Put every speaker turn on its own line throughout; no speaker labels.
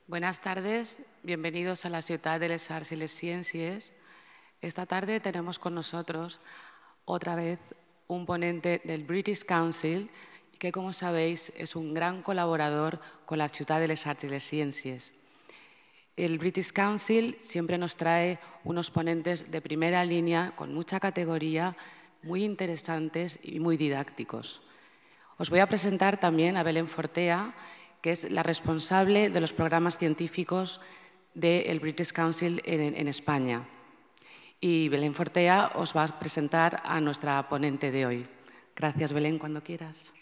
Buenas tardes, bienvenidos a la ciudad de les arts y les ciencias. Esta tarde tenemos con nosotros otra vez un ponente del British Council que, como sabéis, es un gran colaborador con la ciudad de les arts y les ciencias. El British Council siempre nos trae unos ponentes de primera línea con mucha categoría, muy interesantes y muy didácticos. Os voy a presentar también a Belén Fortea, que es la responsable de los programas científicos del British Council en España. Y Belén Fortea os va a presentar a nuestra ponente de hoy. Gracias, Belén, cuando quieras.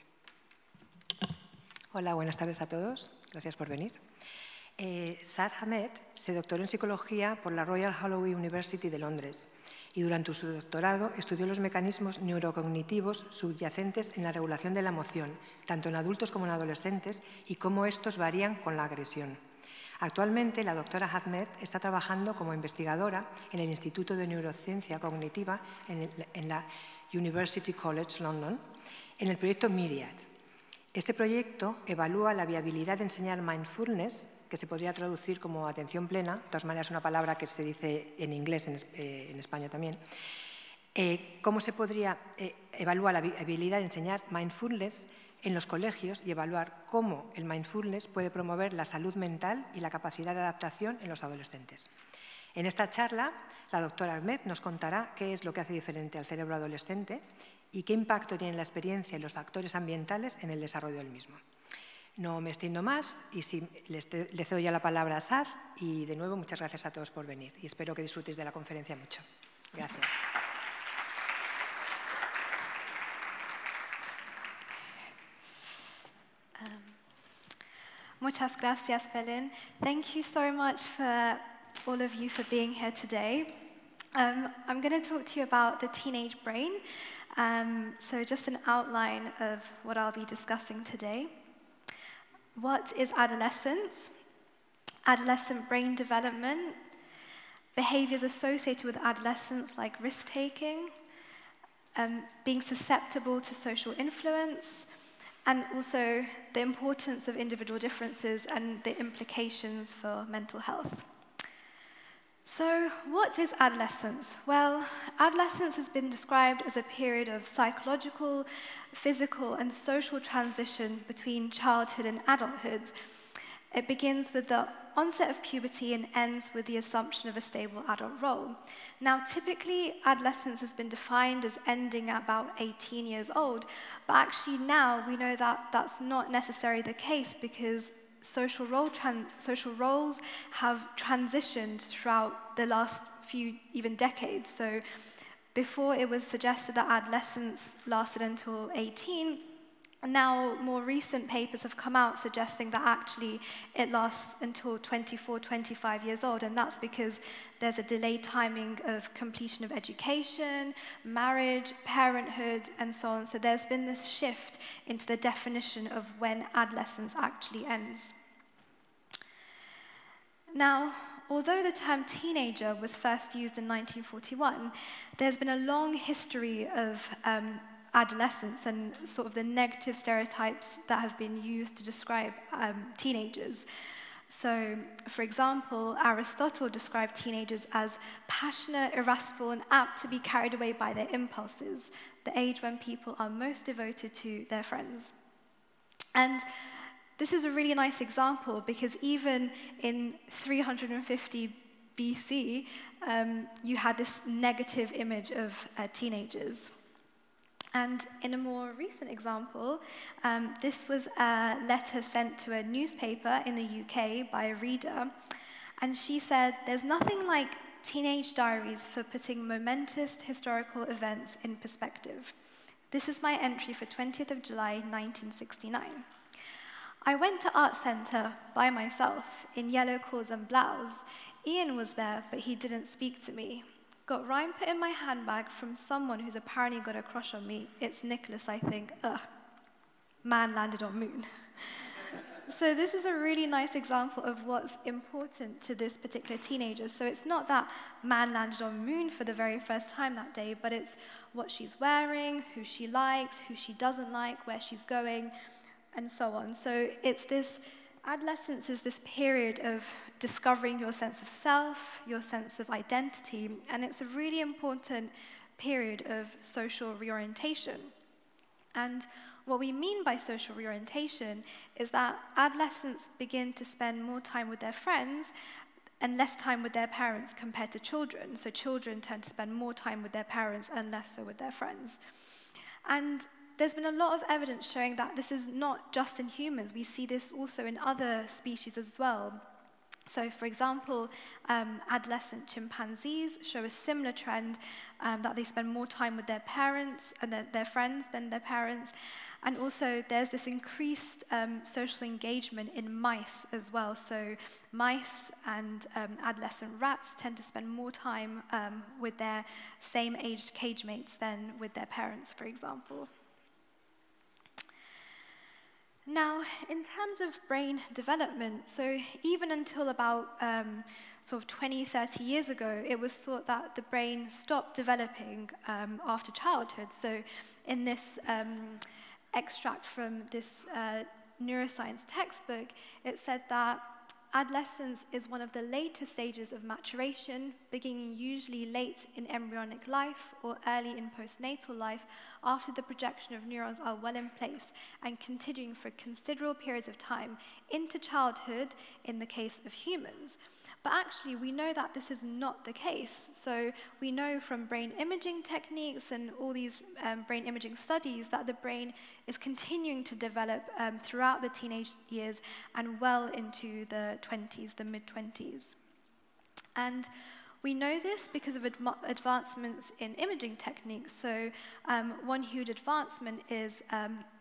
Hola, buenas tardes a todos. Gracias por venir. Saz Ahmed se doctoró en psicología por la Royal Holloway University de Londres y durante su doctorado estudió los mecanismos neurocognitivos subyacentes en la regulación de la emoción, tanto en adultos como en adolescentes, y cómo estos varían con la agresión. Actualmente, la doctora Ahmed está trabajando como investigadora en el Instituto de Neurociencia Cognitiva en la University College London, en el proyecto Myriad. Este proyecto evalúa la viabilidad de enseñar mindfulness, que se podría traducir como atención plena, de todas maneras es una palabra que se dice en inglés en España también. ¿Cómo se podría evaluar la viabilidad de enseñar mindfulness en los colegios y evaluar cómo el mindfulness puede promover la salud mental y la capacidad de adaptación en los adolescentes? En esta charla, la doctora Ahmed nos contará qué es lo que hace diferente al cerebro adolescente y qué impacto tiene la experiencia y los factores ambientales en el desarrollo del mismo. No me extiendo más y le cedo ya la palabra a Saz y de nuevo muchas gracias a todos por venir y espero que disfrutéis de la conferencia mucho. Gracias.
Muchas gracias, Belén. Thank you so much for all of you for being here today. I'm going to talk to you about the teenage brain. So just an outline of what I'll be discussing today. What is adolescence? Adolescent brain development, behaviors associated with adolescence like risk-taking, being susceptible to social influence, and also the importance of individual differences and the implications for mental health. So, what is adolescence? Well, adolescence has been described as a period of psychological, physical, and social transition between childhood and adulthood. It begins with the onset of puberty and ends with the assumption of a stable adult role. Now, typically, adolescence has been defined as ending at about 18 years old, but actually now we know that that's not necessarily the case because social roles have transitioned throughout the last few, even decades. So before it was suggested that adolescence lasted until 18, now more recent papers have come out suggesting that actually it lasts until 24, 25 years old, and that's because there's a delayed timing of completion of education, marriage, parenthood, and so on. So there's been this shift into the definition of when adolescence actually ends. Now, although the term teenager was first used in 1941, there's been a long history of adolescence and sort of the negative stereotypes that have been used to describe teenagers. So, for example, Aristotle described teenagers as passionate, irascible, and apt to be carried away by their impulses, the age when people are most devoted to their friends. And this is a really nice example because even in 350 BC, you had this negative image of teenagers. And in a more recent example, this was a letter sent to a newspaper in the UK by a reader, and she said, "There's nothing like teenage diaries for putting momentous historical events in perspective. This is my entry for 20th of July, 1969. I went to Art Centre by myself in yellow cords and blouse. Ian was there, but he didn't speak to me. Got rhyme put in my handbag from someone who's apparently got a crush on me. It's Nicholas, I think. Ugh. Man landed on moon." So this is a really nice example of what's important to this particular teenager. So it's not that man landed on moon for the very first time that day, but it's what she's wearing, who she likes, who she doesn't like, where she's going, and so on. So it's this adolescence is this period of discovering your sense of self, your sense of identity, and it's a really important period of social reorientation. And what we mean by social reorientation is that adolescents begin to spend more time with their friends and less time with their parents compared to children. So children tend to spend more time with their parents and less so with their friends. And there's been a lot of evidence showing that this is not just in humans. We see this also in other species as well. So, for example, adolescent chimpanzees show a similar trend that they spend more time with their parents and their friends than their parents. And also, there's this increased social engagement in mice as well. So, mice and adolescent rats tend to spend more time with their same-aged cage mates than with their parents, for example. Now, in terms of brain development, so even until about sort of 20, 30 years ago, it was thought that the brain stopped developing after childhood. So in this extract from this neuroscience textbook, it said that adolescence is one of the later stages of maturation, beginning usually late in embryonic life or early in postnatal life, after the projection of neurons are well in place and continuing for considerable periods of time into childhood in the case of humans. But actually, we know that this is not the case. So we know from brain imaging techniques and all these brain imaging studies that the brain is continuing to develop throughout the teenage years and well into the 20s, the mid-20s. And we know this because of advancements in imaging techniques. So one huge advancement is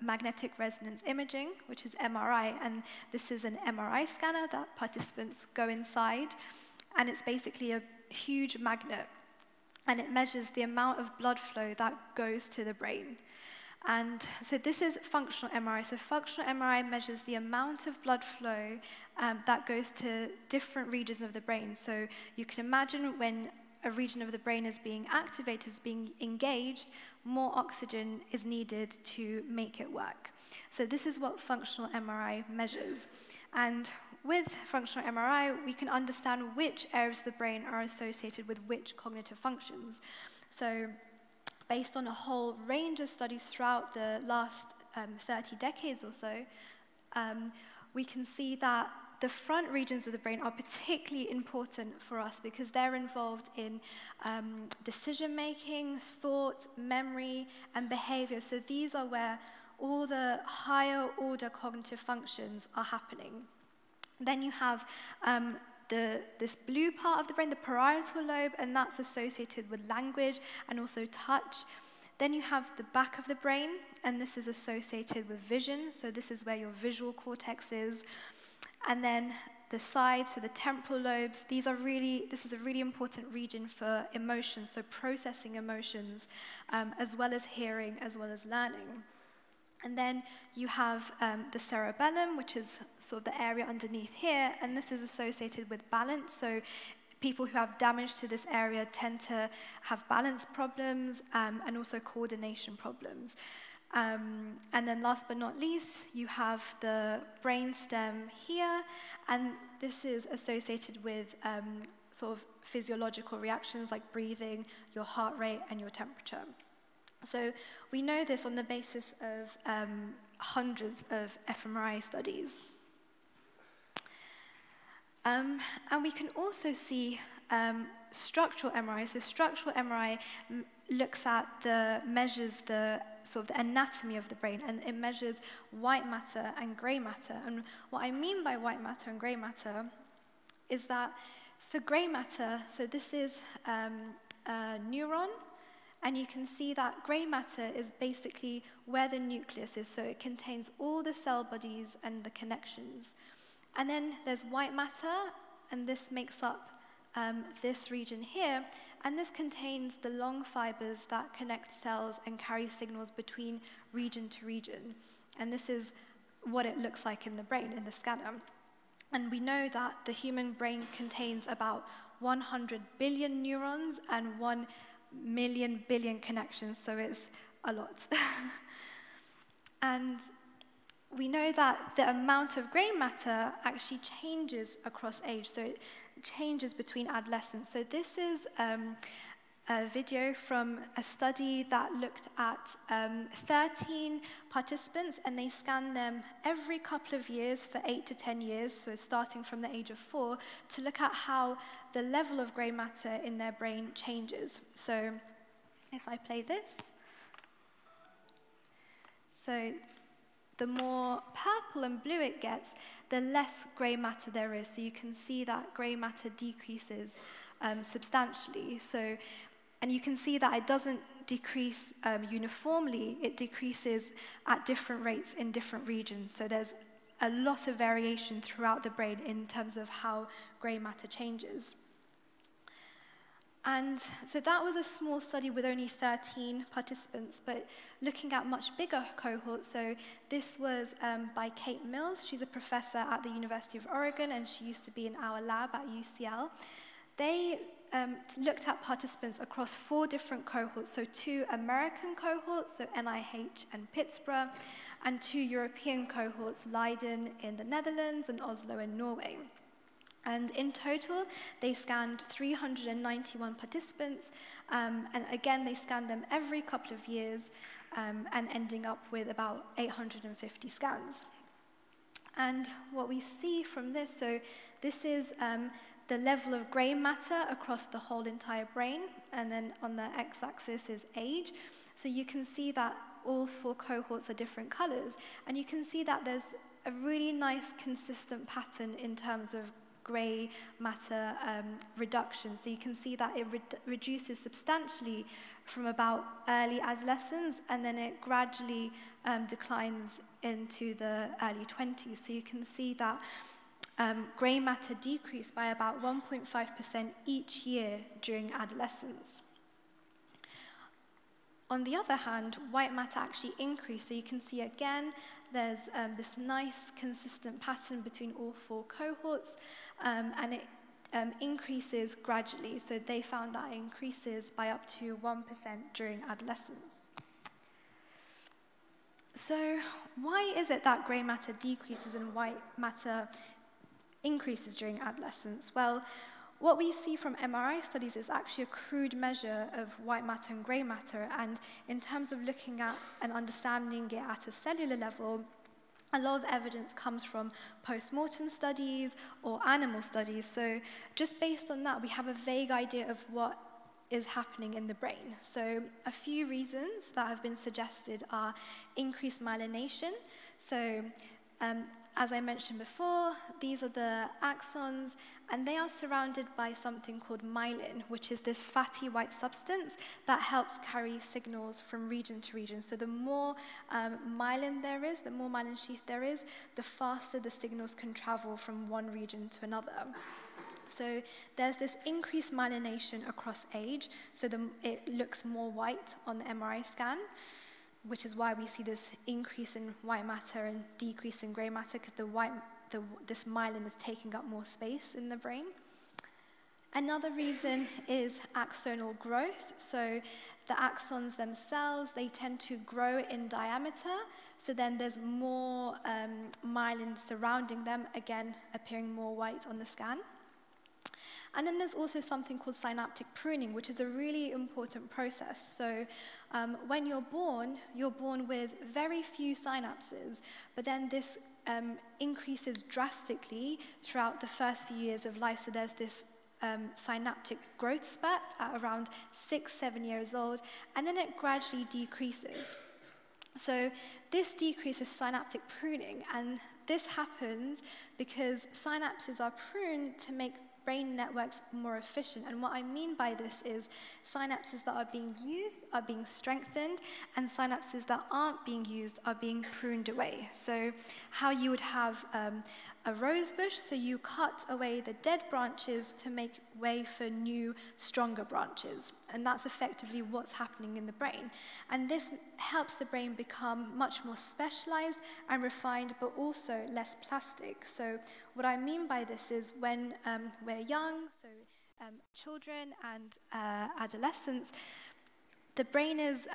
magnetic resonance imaging, which is MRI. And this is an MRI scanner that participants go inside. And it's basically a huge magnet. And it measures the amount of blood flow that goes to the brain. And so this is functional MRI. So functional MRI measures the amount of blood flow that goes to different regions of the brain. So you can imagine when a region of the brain is being activated, is being engaged, more oxygen is needed to make it work. So this is what functional MRI measures. And with functional MRI, we can understand which areas of the brain are associated with which cognitive functions. So based on a whole range of studies throughout the last 30 decades or so, we can see that the front regions of the brain are particularly important for us because they're involved in decision-making, thought, memory, and behavior. So these are where all the higher order cognitive functions are happening. Then you have this blue part of the brain, the parietal lobe, and that's associated with language and also touch. Then you have the back of the brain, and this is associated with vision. So this is where your visual cortex is. And then the sides, so the temporal lobes, this is a really important region for emotions, so processing emotions, as well as hearing, as well as learning. And then you have the cerebellum, which is sort of the area underneath here, and this is associated with balance. So people who have damage to this area tend to have balance problems and also coordination problems. And then last but not least, you have the brainstem here, and this is associated with sort of physiological reactions like breathing, your heart rate, and your temperature. So we know this on the basis of hundreds of fMRI studies. And we can also see structural MRI. So structural MRI measures the sort of the anatomy of the brain, and it measures white matter and gray matter. And what I mean by white matter and gray matter is that for gray matter, so this is a neuron, and you can see that gray matter is basically where the nucleus is, so it contains all the cell bodies and the connections. And then there's white matter, and this makes up this region here, and this contains the long fibers that connect cells and carry signals between region to region. And this is what it looks like in the brain, in the scanner. And we know that the human brain contains about 100 billion neurons and 1 million billion connections, so it's a lot. And we know that the amount of grey matter actually changes across age, so it changes between adolescents. So this is a video from a study that looked at 13 participants, and they scanned them every couple of years for 8 to 10 years, so starting from the age of 4, to look at how the level of grey matter in their brain changes. So if I play this, so the more purple and blue it gets, the less grey matter there is. So you can see that grey matter decreases substantially. So, and you can see that it doesn't decrease uniformly, it decreases at different rates in different regions. So there's a lot of variation throughout the brain in terms of how grey matter changes. And so that was a small study with only 13 participants, but looking at much bigger cohorts. So this was by Kate Mills. She's a professor at the University of Oregon, and she used to be in our lab at UCL. They looked at participants across 4 different cohorts, so 2 American cohorts, so NIH and Pittsburgh, and 2 European cohorts, Leiden in the Netherlands and Oslo in Norway. And in total, they scanned 391 participants, and again, they scanned them every couple of years, and ending up with about 850 scans. And what we see from this, so this is the level of grey matter across the whole entire brain, and then on the x-axis is age. So you can see that all 4 cohorts are different colors, and you can see that there's a really nice consistent pattern in terms of grey matter reduction. So you can see that it reduces substantially from about early adolescence, and then it gradually declines into the early 20s. So you can see that grey matter decreased by about 1.5% each year during adolescence. On the other hand, white matter actually increased. So you can see again, there's this nice consistent pattern between all 4 cohorts, and it increases gradually. So they found that it increases by up to 1% during adolescence. So why is it that grey matter decreases and white matter increases during adolescence? Well, what we see from MRI studies is actually a crude measure of white matter and grey matter, and in terms of looking at and understanding it at a cellular level, a lot of evidence comes from post-mortem studies or animal studies. So just based on that, we have a vague idea of what is happening in the brain. So a few reasons that have been suggested are increased myelination. So as I mentioned before, these are the axons, and they are surrounded by something called myelin, which is this fatty white substance that helps carry signals from region to region. So the more myelin there is, the more myelin sheath there is, the faster the signals can travel from one region to another. So there's this increased myelination across age, so it looks more white on the MRI scan, which is why we see this increase in white matter and decrease in grey matter, because this myelin is taking up more space in the brain. Another reason is axonal growth. So the axons themselves, they tend to grow in diameter, so then there's more myelin surrounding them, again appearing more white on the scan. And then there's also something called synaptic pruning, which is a really important process. So when you're born with very few synapses, but then this increases drastically throughout the first few years of life. So there's this synaptic growth spurt at around 6-7 years old, and then it gradually decreases. So this decreases synaptic pruning, and this happens because synapses are pruned to make brain networks more efficient. And what I mean by this is synapses that are being used are being strengthened, and synapses that aren't being used are being pruned away. So how you would have a rose bush, so you cut away the dead branches to make way for new, stronger branches. And that's effectively what's happening in the brain. And this helps the brain become much more specialized and refined, but also less plastic. So what I mean by this is when we're young, so children and adolescents, the brain is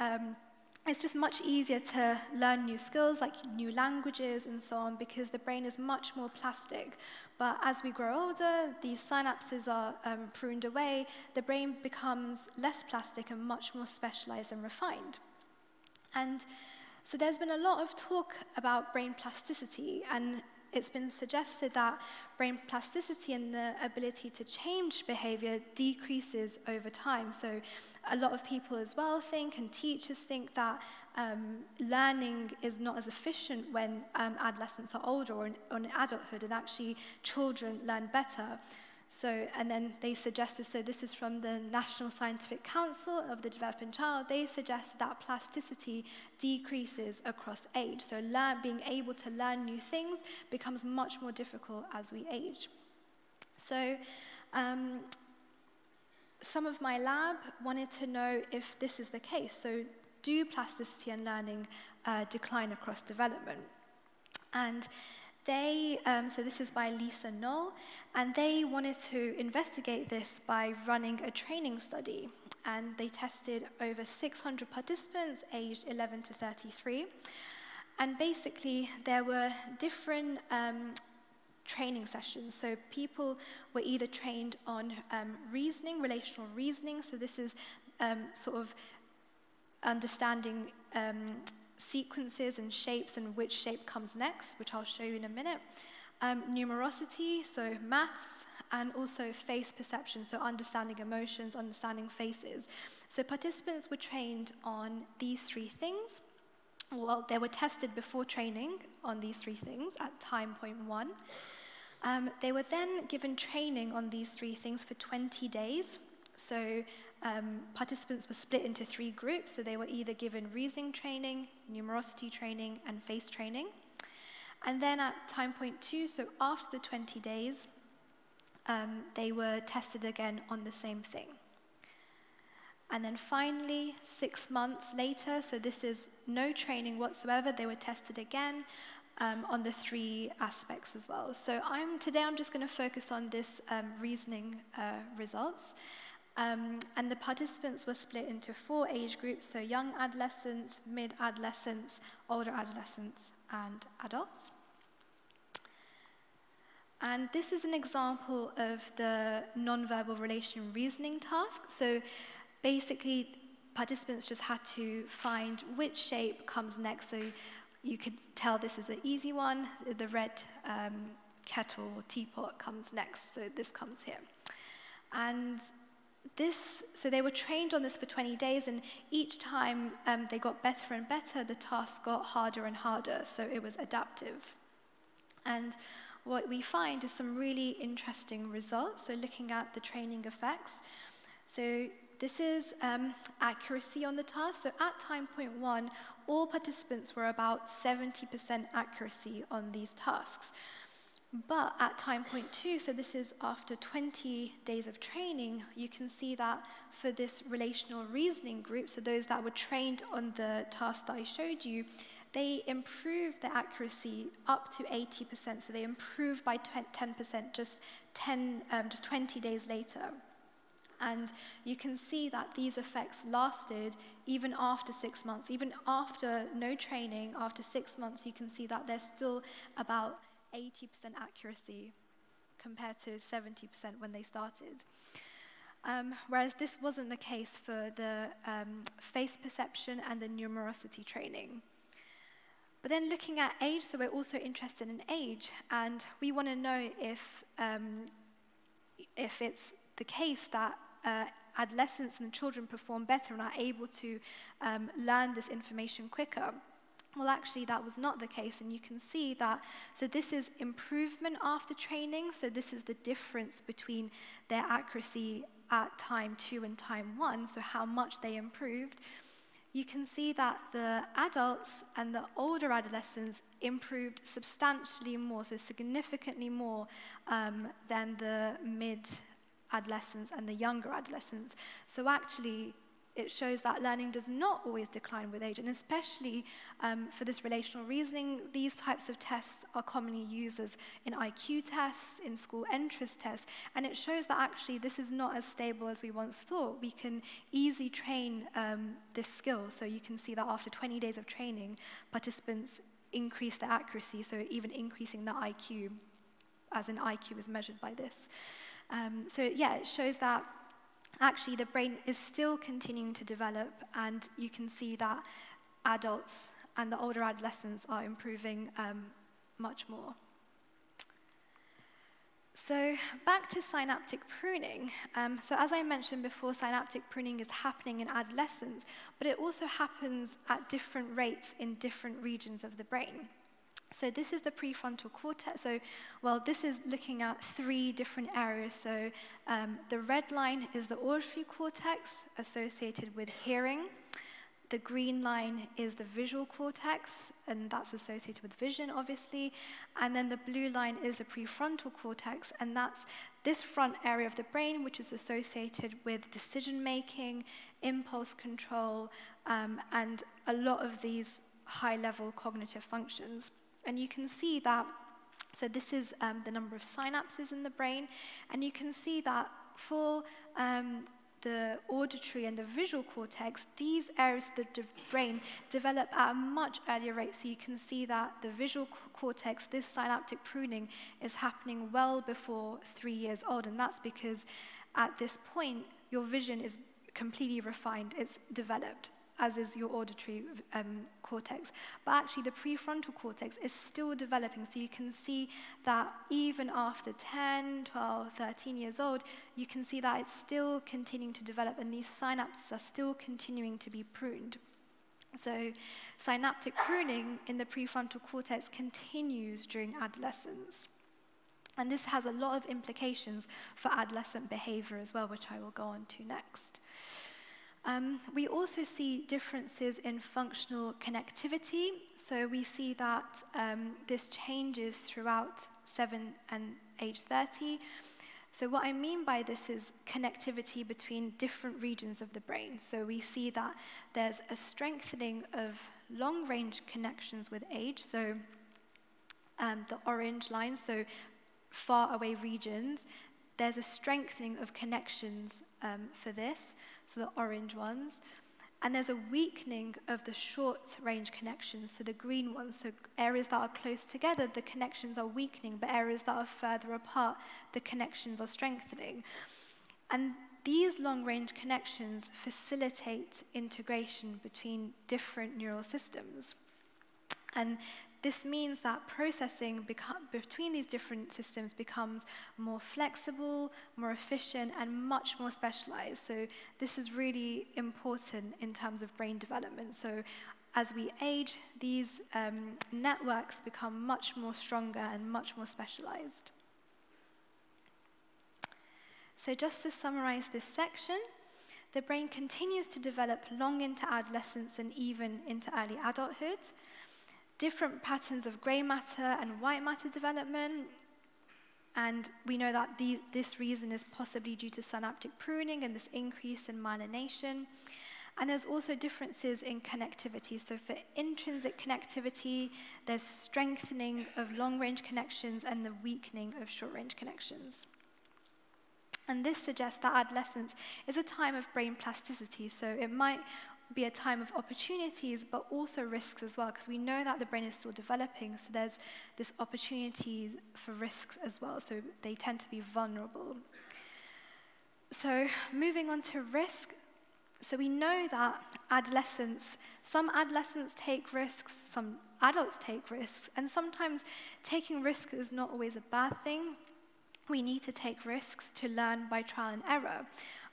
it's just much easier to learn new skills, like new languages and so on, because the brain is much more plastic. But as we grow older, these synapses are pruned away, the brain becomes less plastic and much more specialized and refined. And so there's been a lot of talk about brain plasticity, and it's been suggested that brain plasticity and the ability to change behavior decreases over time. So a lot of people as well think, and teachers think, that learning is not as efficient when adolescents are older or in adulthood, and actually children learn better. So, and then they suggested, so this is from the National Scientific Council of the Developing Child, they suggest that plasticity decreases across age. So being able to learn new things becomes much more difficult as we age. So some of my lab wanted to know if this is the case. So do plasticity and learning decline across development? And they, so this is by Lisa Knoll, and they wanted to investigate this by running a training study. And they tested over 600 participants aged 11 to 33. And basically, there were different training sessions. So people were either trained on reasoning, relational reasoning. So this is sort of understanding sequences and shapes and which shape comes next, which I'll show you in a minute. Numerosity, so maths, and also face perception, so understanding emotions, understanding faces. So participants were trained on these three things. Well, they were tested before training on these three things at time point 1. They were then given training on these three things for 20 days. So participants were split into 3 groups. So they were either given reasoning training, numerosity training, and face training. And then at time point 2, so after the 20 days, they were tested again on the same thing. And then finally, 6 months later, so this is no training whatsoever, they were tested again on the 3 aspects as well. So today I'm just going to focus on this reasoning results. And the participants were split into 4 age groups, so young adolescents, mid-adolescents, older adolescents, and adults. And this is an example of the nonverbal relation reasoning task. So basically, participants just had to find which shape comes next. So you could tell this is an easy one. The red kettle or teapot comes next, so this comes here. And so they were trained on this for 20 days, and each time they got better and better, the task got harder and harder, so it was adaptive. And what we find is some really interesting results, so looking at the training effects. So this is accuracy on the task. So at time point 1, all participants were about 70% accuracy on these tasks. But at time point 2, so this is after 20 days of training, you can see that for this relational reasoning group, so those that were trained on the task that I showed you, they improved the accuracy up to 80%. So they improved by 10% just 20 days later. And you can see that these effects lasted even after 6 months. Even after no training, after 6 months, you can see that there's still about 80% accuracy compared to 70% when they started. Whereas this wasn't the case for the face perception and the numerosity training. But then looking at age, so we're also interested in age, and we want to know if it's the case that adolescents and children perform better and are able to learn this information quicker. Well, actually, that was not the case, and you can see that, so this is improvement after training, so this is the difference between their accuracy at time 2 and time 1, so how much they improved. You can see that the adults and the older adolescents improved substantially more, so significantly more than the mid-adolescents and the younger adolescents. So actually, it shows that learning does not always decline with age, and especially for this relational reasoning, these types of tests are commonly used as in IQ tests, in school entrance tests, and it shows that actually this is not as stable as we once thought. We can easily train this skill, so you can see that after 20 days of training, participants increase their accuracy, so even increasing their IQ, as in IQ is measured by this. So yeah, it shows that actually the brain is still continuing to develop, and you can see that adults and the older adolescents are improving much more. So back to synaptic pruning. So as I mentioned before, synaptic pruning is happening in adolescence, but it also happens at different rates in different regions of the brain. So this is the prefrontal cortex. So, well, this is looking at 3 different areas. So the red line is the auditory cortex associated with hearing. The green line is the visual cortex, and that's associated with vision, obviously. And then the blue line is the prefrontal cortex, and that's this front area of the brain, which is associated with decision-making, impulse control, and a lot of these high-level cognitive functions. And you can see that, so this is the number of synapses in the brain, and you can see that for the auditory and the visual cortex, these areas of the brain develop at a much earlier rate. So you can see that the visual cortex, this synaptic pruning, is happening well before 3 years old, and that's because at this point, your vision is completely refined, it's developed, as is your auditory cortex. But actually, the prefrontal cortex is still developing, so you can see that even after 10, 12, 13 years old, you can see that it's still continuing to develop, and these synapses are still continuing to be pruned. So synaptic pruning in the prefrontal cortex continues during adolescence. And this has a lot of implications for adolescent behavior as well, which I will go on to next. We also see differences in functional connectivity. So we see that this changes throughout 7 and age 30. So what I mean by this is connectivity between different regions of the brain. So we see that there's a strengthening of long-range connections with age. So the orange line, so far away regions, there's a strengthening of connections for this, so the orange ones. And there's a weakening of the short-range connections, so the green ones. So areas that are close together, the connections are weakening, but areas that are further apart, the connections are strengthening. And these long-range connections facilitate integration between different neural systems. And this means that processing between these different systems becomes more flexible, more efficient, and much more specialized. So this is really important in terms of brain development. So as we age, these networks become much more stronger and much more specialized. So just to summarize this section, the brain continues to develop long into adolescence and even into early adulthood. Different patterns of gray matter and white matter development, and we know that this reason is possibly due to synaptic pruning and this increase in myelination. And there's also differences in connectivity. So for intrinsic connectivity, there's strengthening of long-range connections and the weakening of short-range connections. And this suggests that adolescence is a time of brain plasticity, so it might be a time of opportunities, but also risks as well, because we know that the brain is still developing, so there's this opportunity for risks as well, so they tend to be vulnerable. So moving on to risk, so we know that some adolescents take risks, some adults take risks, and sometimes taking risks is not always a bad thing. We need to take risks to learn by trial and error,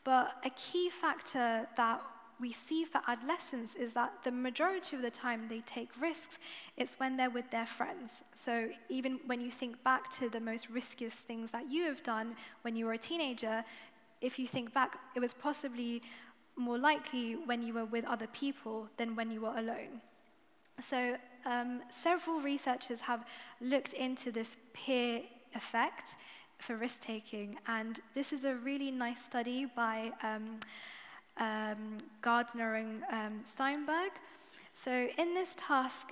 but a key factor that we see for adolescents is that the majority of the time they take risks, it's when they're with their friends. So even when you think back to the most riskiest things that you have done when you were a teenager, if you think back, it was possibly more likely when you were with other people than when you were alone. So several researchers have looked into this peer effect for risk-taking, and this is a really nice study by Gardner and Steinberg. So in this task,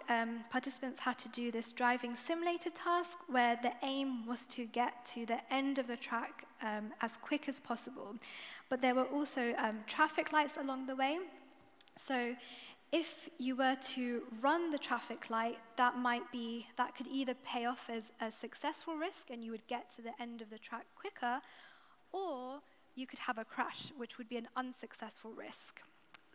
participants had to do this driving simulator task where the aim was to get to the end of the track as quick as possible. But there were also traffic lights along the way. So if you were to run the traffic light, that could either pay off as a successful risk and you would get to the end of the track quicker, or you could have a crash, which would be an unsuccessful risk.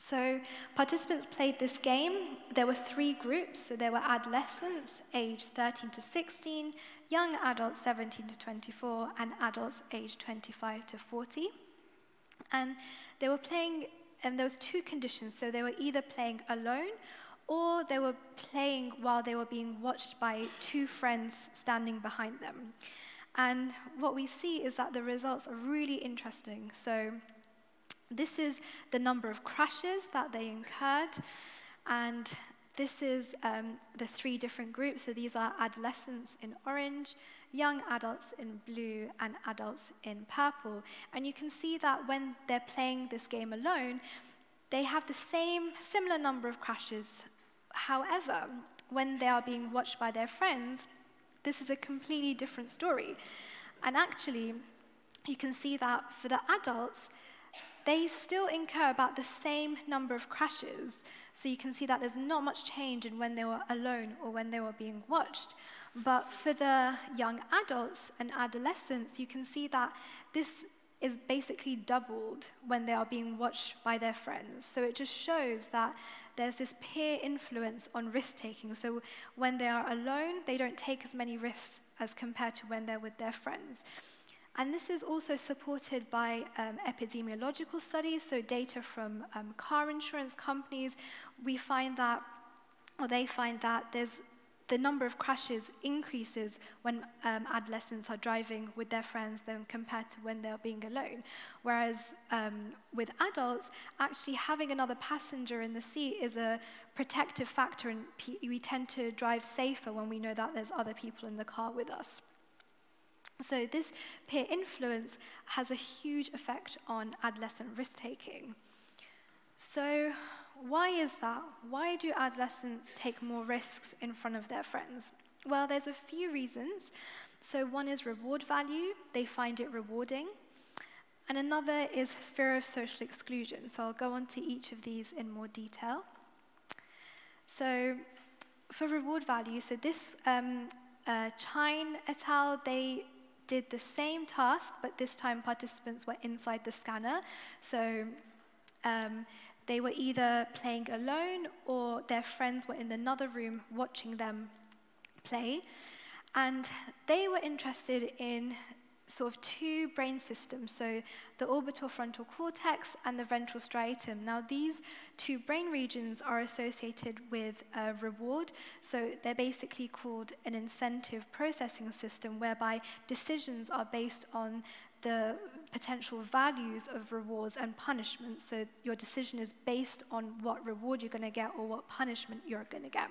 So participants played this game. There were 3 groups. So there were adolescents aged 13 to 16, young adults 17 to 24, and adults aged 25 to 40. And they were playing, and there was 2 conditions. So they were either playing alone, or they were playing while they were being watched by 2 friends standing behind them. And what we see is that the results are really interesting. So this is the number of crashes that they incurred, and this is the 3 different groups. So these are adolescents in orange, young adults in blue, and adults in purple. And you can see that when they're playing this game alone, they have the similar number of crashes. However, when they are being watched by their friends, this is a completely different story. And actually, you can see that for the adults, they still incur about the same number of crashes. So you can see that there's not much change in when they were alone or when they were being watched. But for the young adults and adolescents, you can see that this is basically doubled when they are being watched by their friends. So it just shows that there's this peer influence on risk-taking. So when they are alone, they don't take as many risks as compared to when they're with their friends. And this is also supported by epidemiological studies, so data from car insurance companies. They find that the number of crashes increases when adolescents are driving with their friends than compared to when they're being alone. Whereas with adults, actually having another passenger in the seat is a protective factor, and we tend to drive safer when we know that there's other people in the car with us. So this peer influence has a huge effect on adolescent risk-taking. So why is that? Why do adolescents take more risks in front of their friends? Well, there's a few reasons. So one is reward value. They find it rewarding. And another is fear of social exclusion. So I'll go on to each of these in more detail. So for reward value, so this Chine et al., they did the same task, but this time participants were inside the scanner. So they were either playing alone or their friends were in another room watching them play. And they were interested in sort of 2 brain systems, so the orbital frontal cortex and the ventral striatum. Now, these 2 brain regions are associated with reward, so they're basically called an incentive processing system, whereby decisions are based on the potential values of rewards and punishments. So your decision is based on what reward you're going to get or what punishment you're going to get.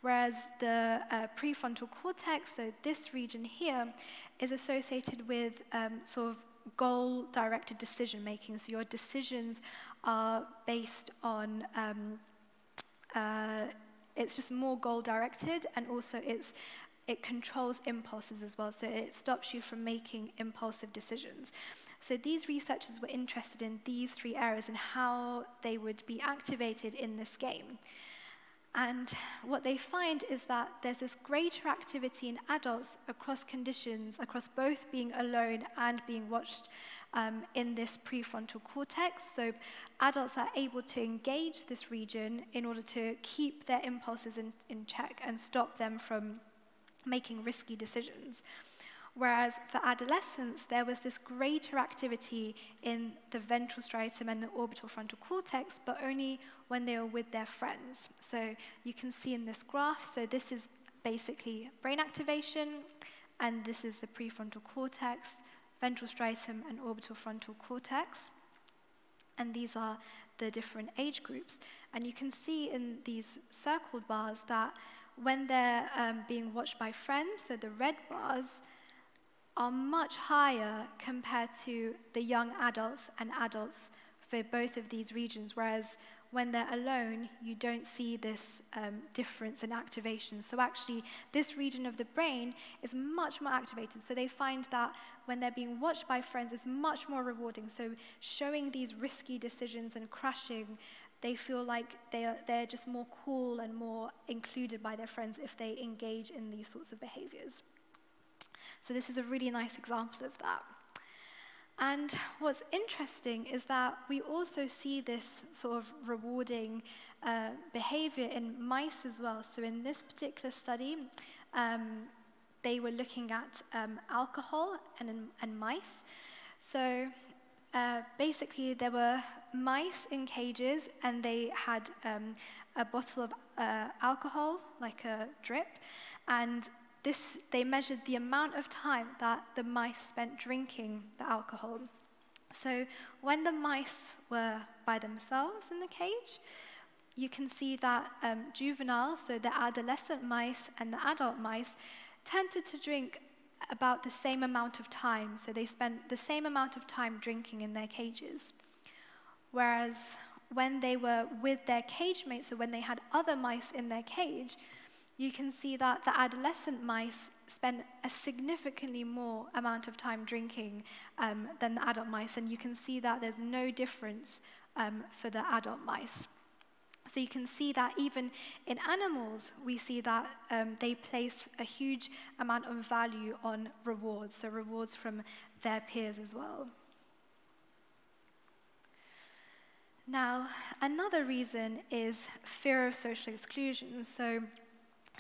Whereas the prefrontal cortex, so this region here, is associated with sort of goal-directed decision-making. So your decisions are based on, it's just more goal-directed, and also it controls impulses as well. So it stops you from making impulsive decisions. So these researchers were interested in these 3 areas and how they would be activated in this game. And what they find is that there's this greater activity in adults across conditions, across both being alone and being watched in this prefrontal cortex. So adults are able to engage this region in order to keep their impulses in check and stop them from making risky decisions. Whereas for adolescents, there was this greater activity in the ventral striatum and the orbital frontal cortex, but only when they were with their friends. So you can see in this graph, so this is basically brain activation, and this is the prefrontal cortex, ventral striatum, and orbital frontal cortex. And these are the different age groups. And you can see in these circled bars that when they're being watched by friends, so the red bars, are much higher compared to the young adults and adults for both of these regions, whereas when they're alone, you don't see this difference in activation. So actually, this region of the brain is much more activated. So they find that when they're being watched by friends, it's much more rewarding. So showing these risky decisions and crashing, they feel like they're just more cool and more included by their friends if they engage in these sorts of behaviors. So this is a really nice example of that. And what's interesting is that we also see this sort of rewarding behavior in mice as well. So in this particular study, they were looking at alcohol and mice. So basically, there were mice in cages, and they had a bottle of alcohol, like a drip, and they measured the amount of time that the mice spent drinking the alcohol. So when the mice were by themselves in the cage, you can see that juveniles, so the adolescent mice and the adult mice, tended to drink about the same amount of time. So they spent the same amount of time drinking in their cages. Whereas when they were with their cage mates, so when they had other mice in their cage, you can see that the adolescent mice spend a significantly more amount of time drinking than the adult mice, and you can see that there's no difference for the adult mice. So you can see that even in animals, we see that they place a huge amount of value on rewards, so rewards from their peers as well. Now, another reason is fear of social exclusion. So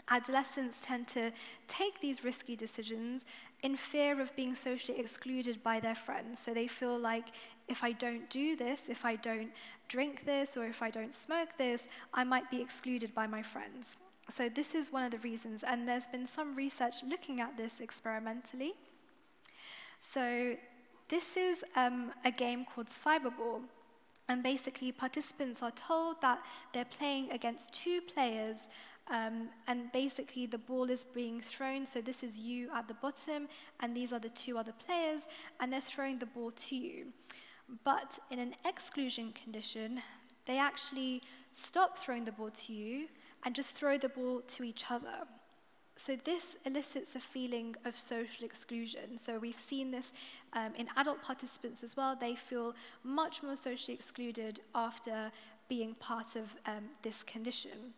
adolescents tend to take these risky decisions in fear of being socially excluded by their friends. So they feel like, if I don't do this, if I don't drink this, or if I don't smoke this, I might be excluded by my friends. So this is one of the reasons, and there's been some research looking at this experimentally. So this is a game called Cyberball. And basically, participants are told that they're playing against two players, and basically the ball is being thrown. So this is you at the bottom, and these are the two other players, and they're throwing the ball to you. But in an exclusion condition, they actually stop throwing the ball to you and just throw the ball to each other. So this elicits a feeling of social exclusion. So we've seen this in adult participants as well. They feel much more socially excluded after being part of this condition.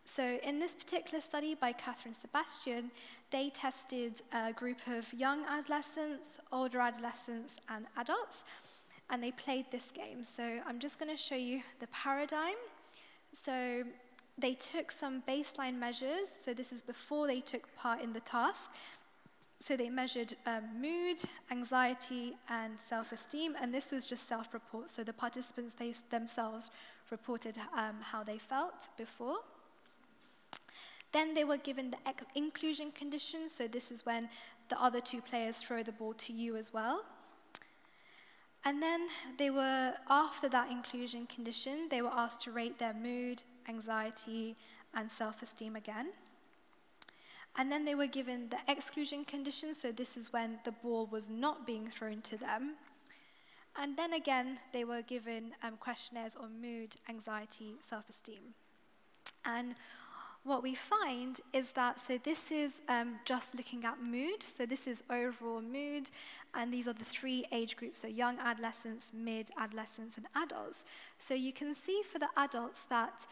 So in this particular study by Catherine Sebastian, they tested a group of young adolescents, older adolescents, and adults, and they played this game. So I'm just going to show you the paradigm. So they took some baseline measures. So this is before they took part in the task. So they measured mood, anxiety, and self-esteem, and this was just self-report. So the participants themselves reported how they felt before. Then they were given the inclusion conditions. So this is when the other two players throw the ball to you as well. And then they were, after that inclusion condition, they were asked to rate their mood, anxiety, and self-esteem again. And then they were given the exclusion condition, so this is when the ball was not being thrown to them. And then again, they were given questionnaires on mood, anxiety, self-esteem. And what we find is that, so this is just looking at mood, so this is overall mood, and these are the three age groups, so young adolescents, mid-adolescents, and adults. So you can see for the adults that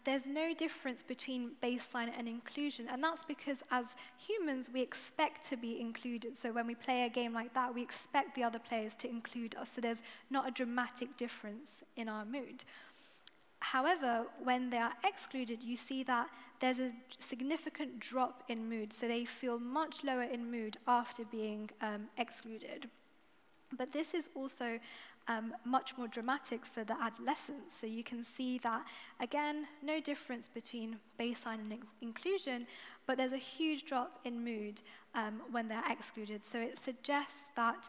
there's no difference between baseline and inclusion, and that's because as humans, we expect to be included. So when we play a game like that, we expect the other players to include us, so there's not a dramatic difference in our mood. However, when they are excluded, you see that there's a significant drop in mood, so they feel much lower in mood after being excluded. But this is also much more dramatic for the adolescents. So you can see that, again, no difference between baseline and inclusion, but there's a huge drop in mood when they're excluded. So it suggests that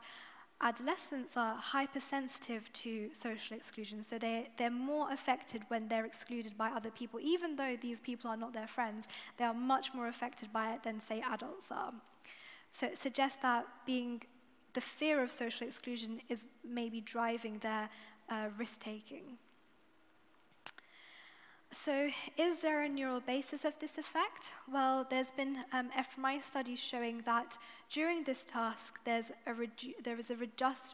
adolescents are hypersensitive to social exclusion. So they're more affected when they're excluded by other people. Even though these people are not their friends, they are much more affected by it than, say, adults are. So it suggests that being the fear of social exclusion is maybe driving their risk-taking. So is there a neural basis of this effect? Well, there's been fMRI studies showing that during this task, there is a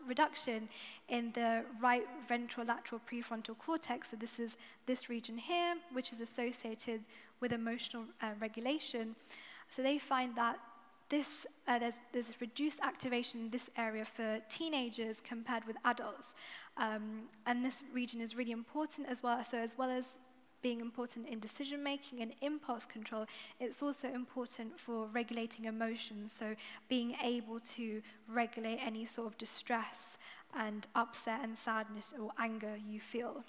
reduction in the right ventrolateral prefrontal cortex. So this is this region here, which is associated with emotional regulation. So they find that there's reduced activation in this area for teenagers compared with adults. And this region is really important as well. So as well as being important in decision-making and impulse control, it's also important for regulating emotions, so being able to regulate any sort of distress and upset and sadness or anger you feel.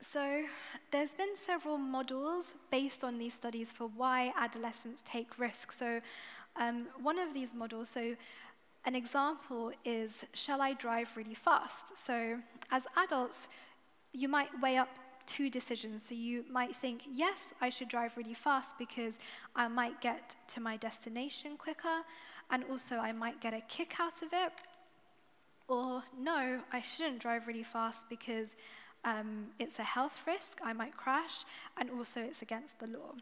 So there's been several models based on these studies for why adolescents take risks. So one of these models, so an example is, shall I drive really fast? So as adults, you might weigh up two decisions. So you might think, yes, I should drive really fast because I might get to my destination quicker, and also I might get a kick out of it. Or no, I shouldn't drive really fast because it's a health risk, I might crash, and also it's against the law.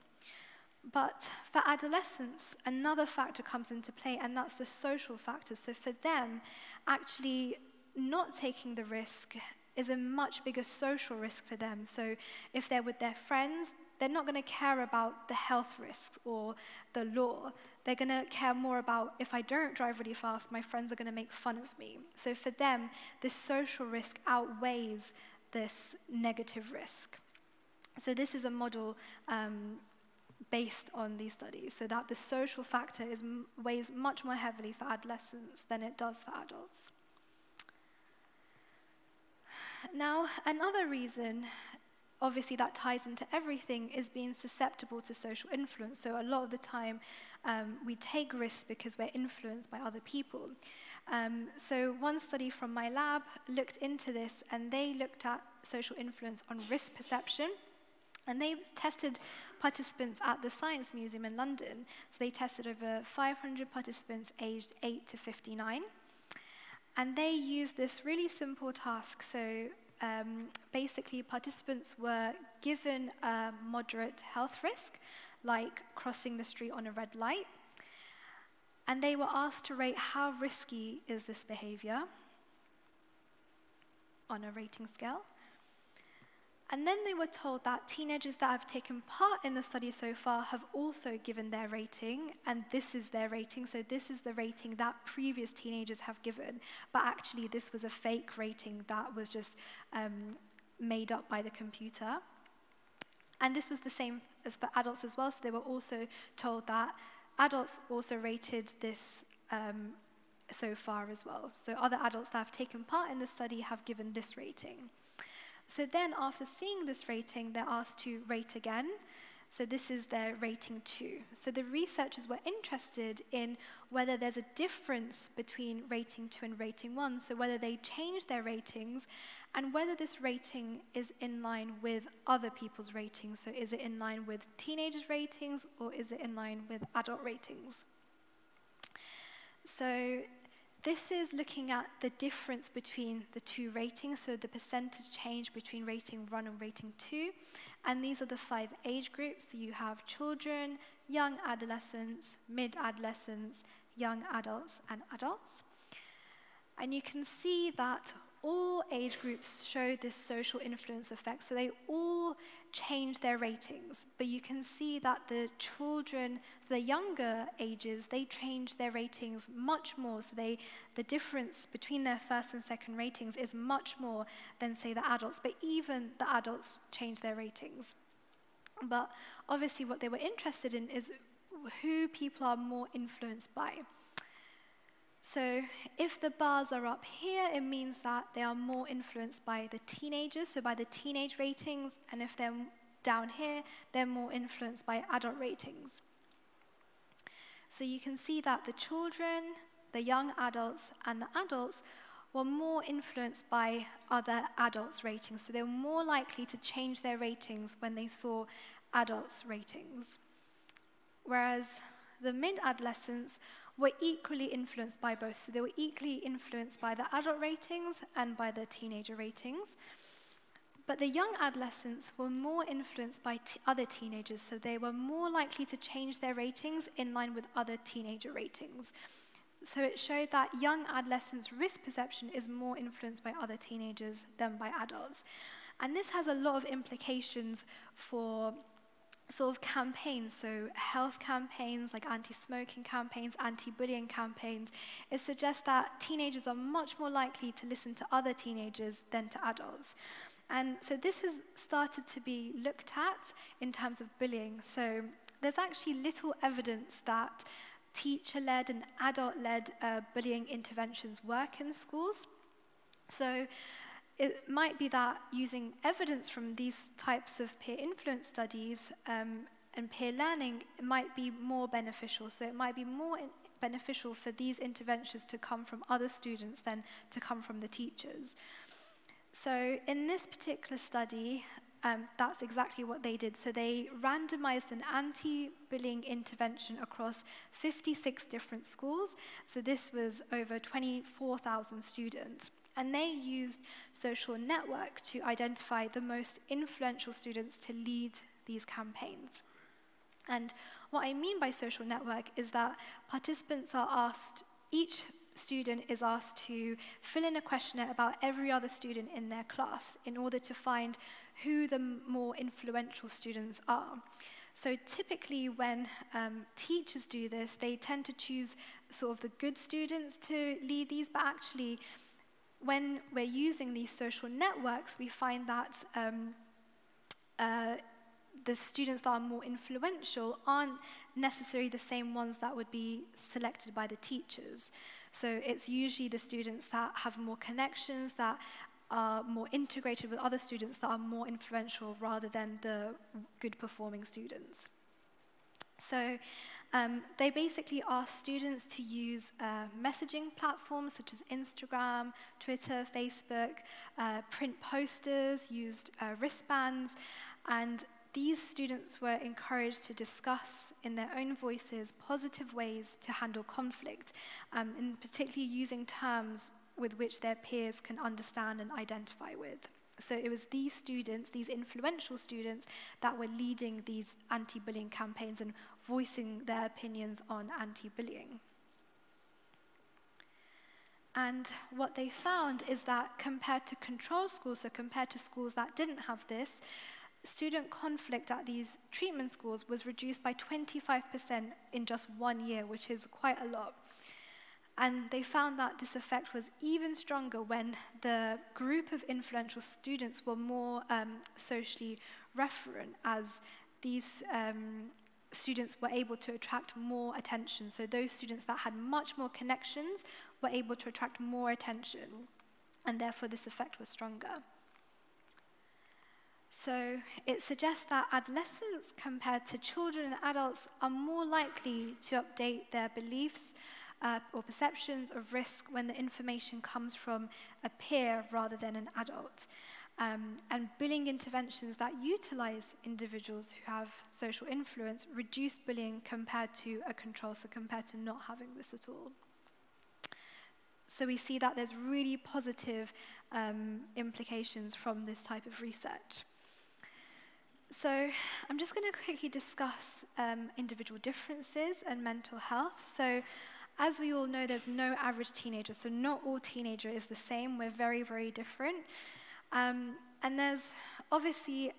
But for adolescents, another factor comes into play, and that's the social factors. So for them, actually not taking the risk is a much bigger social risk for them. So if they're with their friends, they're not going to care about the health risks or the law. They're going to care more about, if I don't drive really fast, my friends are going to make fun of me. So for them, this social risk outweighs this negative risk. So this is a model based on these studies, so that the social factor weighs much more heavily for adolescents than it does for adults. Now, another reason, obviously that ties into everything, is being susceptible to social influence. So a lot of the time, we take risks because we're influenced by other people. So one study from my lab looked into this, and they looked at social influence on risk perception. And they tested participants at the Science Museum in London. So they tested over 500 participants aged 8 to 59. And they used this really simple task. So basically, participants were given a moderate health risk, like crossing the street on a red light. And they were asked to rate how risky is this behavior on a rating scale. And then they were told that teenagers that have taken part in the study so far have also given their rating, and this is their rating. So this is the rating that previous teenagers have given. But actually, this was a fake rating that was just made up by the computer. And this was the same as for adults as well. So they were also told that adults also rated this so far as well. So other adults that have taken part in the study have given this rating. So then after seeing this rating, they're asked to rate again. So this is their rating 2. So the researchers were interested in whether there's a difference between rating 2 and rating 1, so whether they change their ratings, and whether this rating is in line with other people's ratings. So is it in line with teenagers' ratings, or is it in line with adult ratings? So this is looking at the difference between the two ratings, so the percentage change between rating 1 and rating 2. And these are the 5 age groups. So you have children, young adolescents, mid-adolescents, young adults, and adults. And you can see that all age groups show this social influence effect, so they all change their ratings. But you can see that the children, the younger ages, they change their ratings much more. So the difference between their first and second ratings is much more than, say, the adults. But even the adults change their ratings. But obviously what they were interested in is who people are more influenced by. So if the bars are up here, it means that they are more influenced by the teenagers, so by the teenage ratings, and if they're down here, they're more influenced by adult ratings. So you can see that the children, the young adults, and the adults were more influenced by other adults' ratings, so they were more likely to change their ratings when they saw adults' ratings. Whereas the mid-adolescents were equally influenced by both. So they were equally influenced by the adult ratings and by the teenager ratings. But the young adolescents were more influenced by other teenagers, so they were more likely to change their ratings in line with other teenager ratings. So it showed that young adolescents' risk perception is more influenced by other teenagers than by adults. And this has a lot of implications for sort of campaigns, so health campaigns like anti-smoking campaigns, anti-bullying campaigns. It suggests that teenagers are much more likely to listen to other teenagers than to adults. And so this has started to be looked at in terms of bullying. So there's actually little evidence that teacher-led and adult-led bullying interventions work in schools. So it might be that using evidence from these types of peer influence studies and peer learning might be more beneficial. So it might be more beneficial for these interventions to come from other students than to come from the teachers. So in this particular study, that's exactly what they did. So they randomized an anti-bullying intervention across 56 different schools. So this was over 24,000 students. And they used social network to identify the most influential students to lead these campaigns. And what I mean by social network is that participants are asked, each student is asked to fill in a questionnaire about every other student in their class in order to find who the more influential students are. So typically when teachers do this, they tend to choose sort of the good students to lead these, but actually when we're using these social networks, we find that the students that are more influential aren't necessarily the same ones that would be selected by the teachers. So it's usually the students that have more connections, that are more integrated with other students, that are more influential rather than the good performing students. So they basically ask students to use messaging platforms such as Instagram, Twitter, Facebook, print posters, used wristbands, and these students were encouraged to discuss in their own voices positive ways to handle conflict, and particularly using terms with which their peers can understand and identify with. So it was these students, these influential students, that were leading these anti-bullying campaigns and voicing their opinions on anti-bullying. And what they found is that compared to control schools, so compared to schools that didn't have this, student conflict at these treatment schools was reduced by 25% in just 1 year, which is quite a lot. And they found that this effect was even stronger when the group of influential students were more socially referent, as these students were able to attract more attention. So those students that had much more connections were able to attract more attention, and therefore this effect was stronger. So it suggests that adolescents compared to children and adults are more likely to update their beliefs or perceptions of risk when the information comes from a peer rather than an adult. And bullying interventions that utilize individuals who have social influence reduce bullying compared to a control, so compared to not having this at all. So we see that there's really positive implications from this type of research. So I'm just going to quickly discuss individual differences and mental health. So as we all know, there's no average teenager, so not all teenager is the same. We're very, very different. And there's obviously,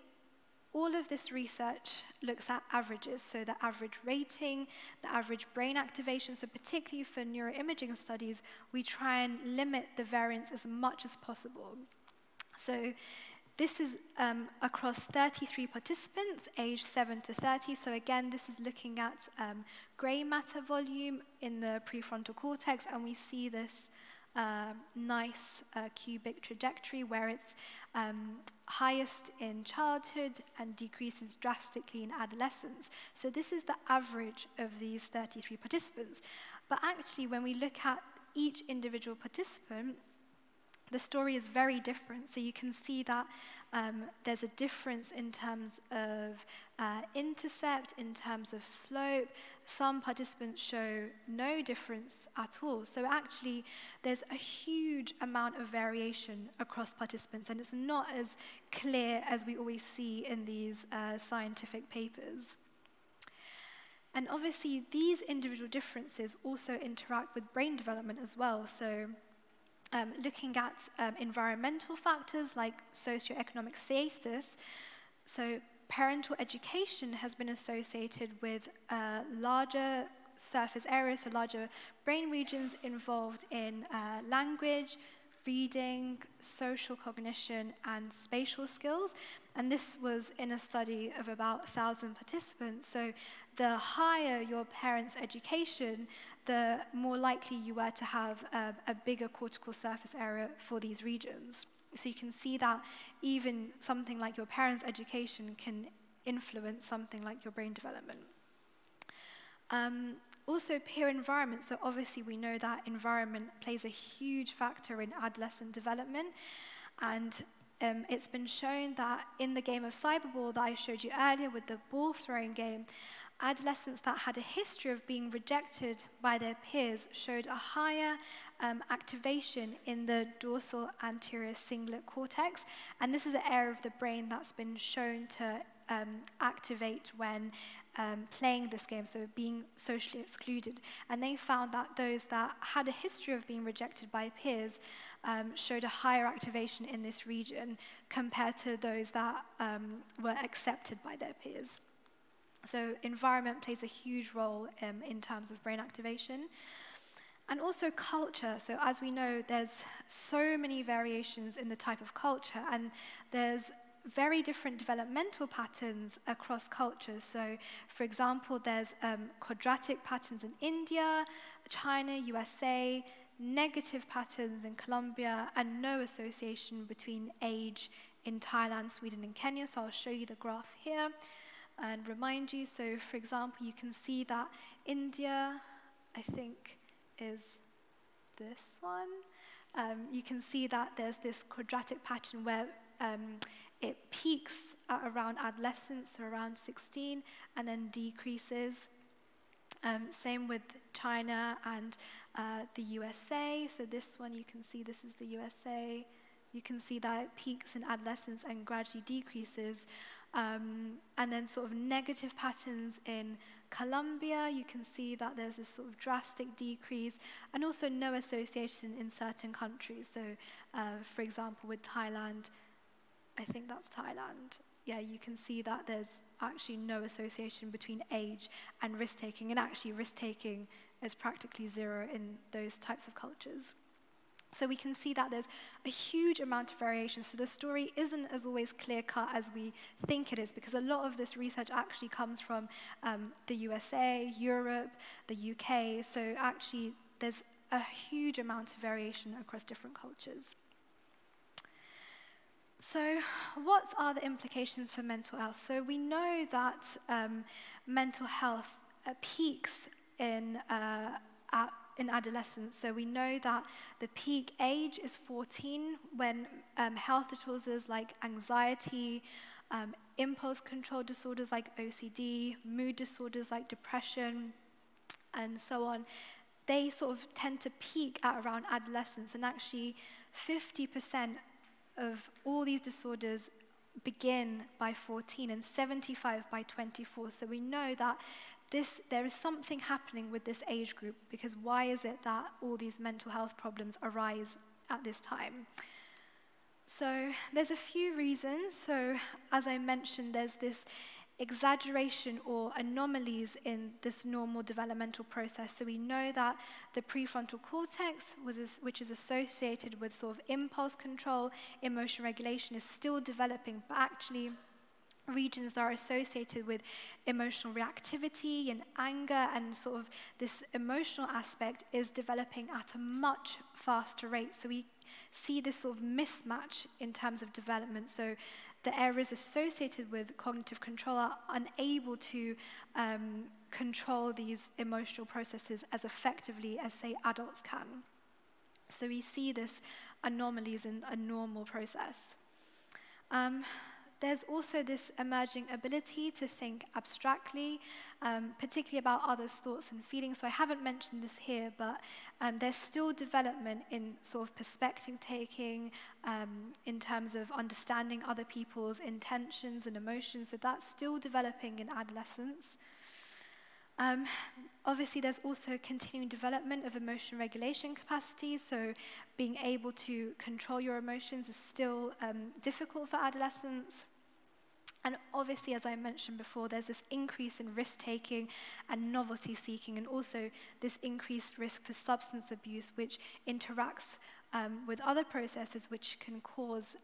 all of this research looks at averages, so the average rating, the average brain activation. So particularly for neuroimaging studies, we try and limit the variance as much as possible. So this is across 33 participants, aged 7 to 30. So again, this is looking at gray matter volume in the prefrontal cortex, and we see this nice cubic trajectory where it's highest in childhood and decreases drastically in adolescence. So this is the average of these 33 participants. But actually, when we look at each individual participant, the story is very different. So you can see that there's a difference in terms of intercept, in terms of slope. Some participants show no difference at all. So actually, there's a huge amount of variation across participants, and it's not as clear as we always see in these scientific papers. And obviously, these individual differences also interact with brain development as well. So looking at environmental factors like socioeconomic status, so parental education has been associated with larger surface areas, so larger brain regions involved in language, reading, social cognition, and spatial skills. And this was in a study of about 1,000 participants. So the higher your parents' education, the more likely you were to have a bigger cortical surface area for these regions. So you can see that even something like your parents' education can influence something like your brain development. Also, peer environment. So obviously we know that environment plays a huge factor in adolescent development. And it's been shown that in the game of cyberball that I showed you earlier with the ball throwing game, adolescents that had a history of being rejected by their peers showed a higher activation in the dorsal anterior cingulate cortex. And this is an area of the brain that's been shown to activate when playing this game, so being socially excluded. And they found that those that had a history of being rejected by peers showed a higher activation in this region compared to those that were accepted by their peers. So environment plays a huge role in terms of brain activation. And also culture. So as we know, there's so many variations in the type of culture, and there's very different developmental patterns across cultures. So, for example, there's quadratic patterns in India, China, USA, negative patterns in Colombia, and no association between age in Thailand, Sweden, and Kenya. So I'll show you the graph here and remind you. So, for example, you can see that India, I think, is this one. You can see that there's this quadratic pattern where it peaks at around adolescence, so around 16, and then decreases. Same with China and the USA. So this one, you can see this is the USA. You can see that it peaks in adolescence and gradually decreases. And then sort of negative patterns in Colombia, you can see that there's this sort of drastic decrease, and also no association in certain countries. So, for example, with Thailand, I think that's Thailand. Yeah, you can see that there's actually no association between age and risk-taking, and actually risk-taking is practically zero in those types of cultures. So we can see that there's a huge amount of variation. So the story isn't as always clear-cut as we think it is, because a lot of this research actually comes from the USA, Europe, the UK. So actually, there's a huge amount of variation across different cultures. So what are the implications for mental health? So we know that mental health peaks in adolescence. So we know that the peak age is 14 when health disorders like anxiety, impulse control disorders like OCD, mood disorders like depression, and so on, they sort of tend to peak at around adolescence. And actually 50% of all these disorders begin by 14 and 75 by 24. So we know that there is something happening with this age group, because why is it that all these mental health problems arise at this time? So there's a few reasons. So as I mentioned, there's this exaggeration or anomalies in this normal developmental process. So we know that the prefrontal cortex, which is associated with sort of impulse control, emotion regulation, is still developing, but actually regions that are associated with emotional reactivity and anger and sort of this emotional aspect is developing at a much faster rate. So we see this sort of mismatch in terms of development. So the areas associated with cognitive control are unable to control these emotional processes as effectively as, say, adults can. So we see this anomalies in a normal process. There's also this emerging ability to think abstractly, particularly about others' thoughts and feelings. So I haven't mentioned this here, but there's still development in sort of perspective taking, in terms of understanding other people's intentions and emotions. So that's still developing in adolescence. Obviously, there's also continuing development of emotion regulation capacities, so being able to control your emotions is still difficult for adolescents. And obviously, as I mentioned before, there's this increase in risk-taking and novelty-seeking, and also this increased risk for substance abuse, which interacts with other processes which can cause